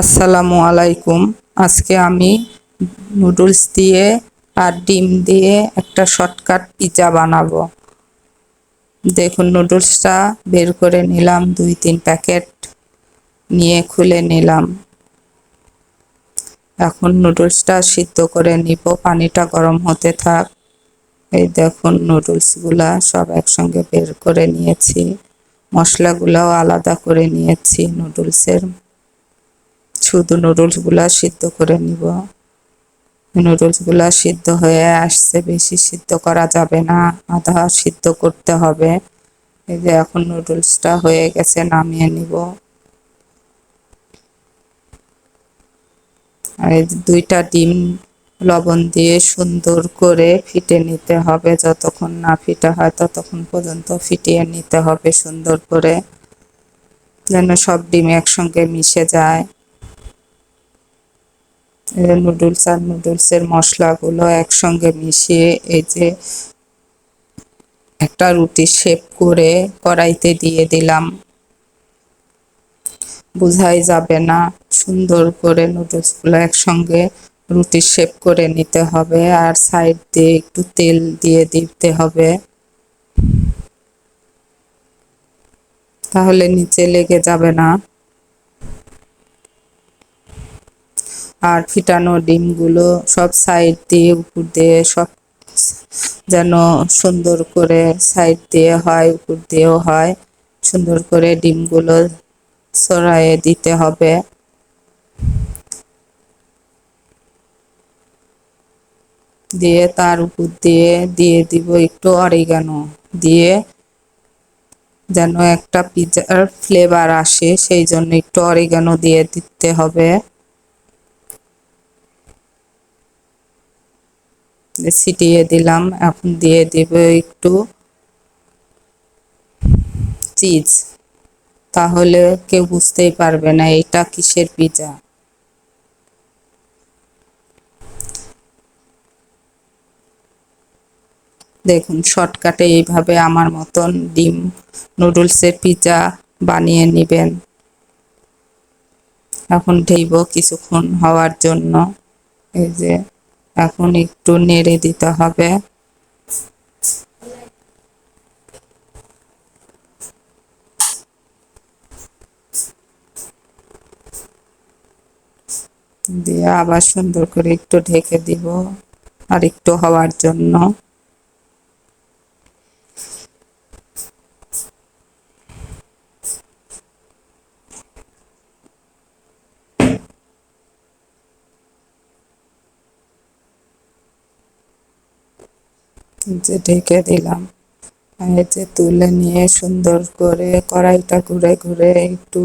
আসসালামু আলাইকুম। আজকে আমি নুডলস দিয়ে আর ডিম দিয়ে একটা শর্টকাট পিৎজা বানাবো। দেখুন, নুডলসটা বের করে নিলাম, 2-3 প্যাকেট নিয়ে খুলে নিলাম। এখন নুডলসটা সিদ্ধ করে নিব, পানিটা গরম হতে থাক। এই দেখুন, নুডলসগুলা সব একসঙ্গে বের করে নিয়েছি, মশলাগুলাও আলাদা করে নিয়েছি নুডলসের। শুধু নুডলসগুলা সিদ্ধ করে নিব। নুডলসগুলা সিদ্ধ হয়ে আসছে, বেশি সিদ্ধ করা যাবে না, আধা সিদ্ধ করতে হবে। এই যে এখন নুডলসটা হয়ে গেছে, নামিয়ে নিব। আর এই 2টা ডিম লবণ দিয়ে সুন্দর করে ফিটে নিতে হবে। যতক্ষণ না ফিটা হয় ততক্ষণ পর্যন্ত ফিটিয়ে নিতে হবে সুন্দর করে, যেন সব ডিম একসঙ্গে মিশে যায়। নুডলস আর নুডলসের মশলাগুলো একসঙ্গে মিশিয়ে এই যে একটা রুটি শেপ করে কড়াইতে দিয়ে দিলাম। বোঝাই যাবে না, সুন্দর করে নুডলসগুলো একসঙ্গে রুটি শেপ করে নিতে হবে। আর সাইড দিয়ে একটু তেল দিয়ে দিতে হবে, তাহলে নিচে লেগে যাবে না। আর ফিটানো ডিমগুলো সব সাইড দিয়ে উপর দিয়ে সব যেন সুন্দর করে সাইড দিয়ে হয়, উপর দিয়েও হয়, সুন্দর করে ডিমগুলো ছড়াইয়ে দিতে হবে। দিয়ে তার উপর দিয়ে দিয়ে দিব একটু অরিগানো, দিয়ে যেন একটা পিৎজার ফ্লেভার আসে, সেই জন্য একটু অরিগানো দিয়ে দিতে হবে। ছিটিয়ে দিলাম। এখন দিয়ে দিব একটু চিজ, তাহলে কেউ বুঝতেই পারবে না এটা কিসের পিৎজা। দেখুন, শর্টকাটে এইভাবে আমার মতন ডিম নুডলসের পিৎজা বানিয়ে নেবেন। এখন ঢেইব কিছুক্ষণ হওয়ার জন্য। এই যে এখন একটু নেড়ে দিতে হবে। দিয়ে আবার সুন্দর করে একটু ঢেকে দিব আর একটু হওয়ার জন্য। যে ঢেকে দিলাম, এই যে তুলে নিয়ে সুন্দর করে কড়াইটা ঘুরে ঘুরে একটু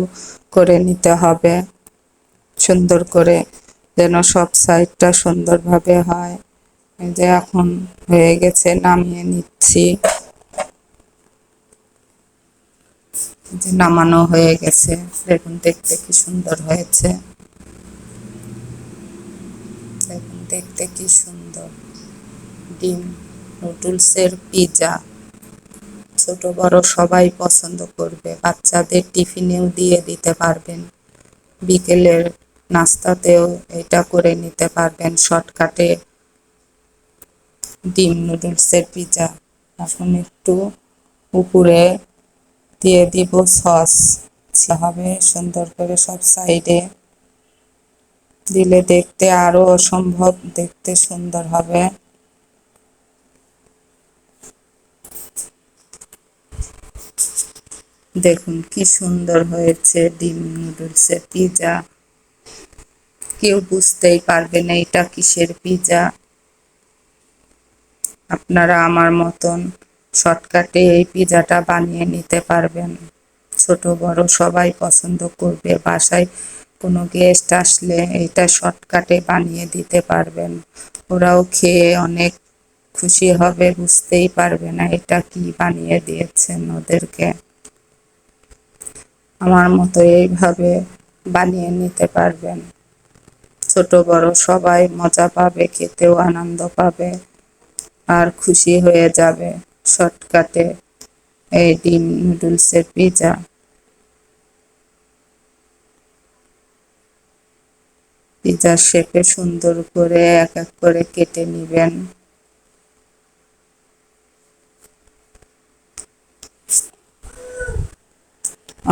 করে নিতে হবে, সুন্দর করে যেন সব সাইডটা সুন্দরভাবে হয়। এই যে এখন হয়ে গেছে, নামিয়ে নিচ্ছি। যে নামানো হয়ে গেছে, দেখুন দেখতে কি সুন্দর হয়েছে। দেখুন দেখতে কি সুন্দর ডিম নুডলসের পিৎজা। ছোট বড় সবাই পছন্দ করবে, বাচ্চাদের টিফিনেও দিয়ে দিতে পারবেন, বিকেলের নাস্তাতেও এটা করে নিতে পারবেন শর্টকাটে ডিম নুডলসের পিৎজা। এখন একটু উপরে দিয়ে দিব সস, হবে সুন্দর করে সব সাইডে দিলে দেখতে আরো অসম্ভব দেখতে সুন্দর হবে। দেখুন কি সুন্দর হয়েছে ডিম নুডলসের পিৎজা, কেউ বুঝতেই পারবে না এটা কিসের পিৎজা। আপনারা আমার মতন শর্টকাটে এই পিৎজাটা বানিয়ে নিতে পারবেন, ছোট বড় সবাই পছন্দ করবে। বাসায় কোনো গেস্ট আসলে এটা শর্টকাটে বানিয়ে দিতে পারবেন, ওরাও খেয়ে অনেক খুশি হবে, বুঝতেই পারবে না এটা কি বানিয়ে দিয়েছেন ওদেরকে। আমার মতো এইভাবে বানিয়ে নিতে পারবেন, ছোট বড় সবাই মজা পাবে, খেতেও আনন্দ পাবে আর খুশি হয়ে যাবে। শর্টকাটে এই ডিম নুডলসের পিৎজা। পিৎজার শেপে সুন্দর করে এক এক করে কেটে নিবেন।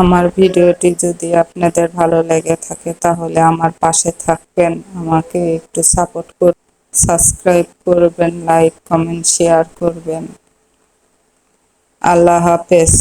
আমার ভিডিওটি যদি আপনাদের ভালো লেগে থাকে তাহলে আমার পাশে থাকবেন, আমাকে একটু সাপোর্ট করবেন, সাবস্ক্রাইব করবেন, লাইক কমেন্ট শেয়ার করবেন। আল্লাহ হাফেজ।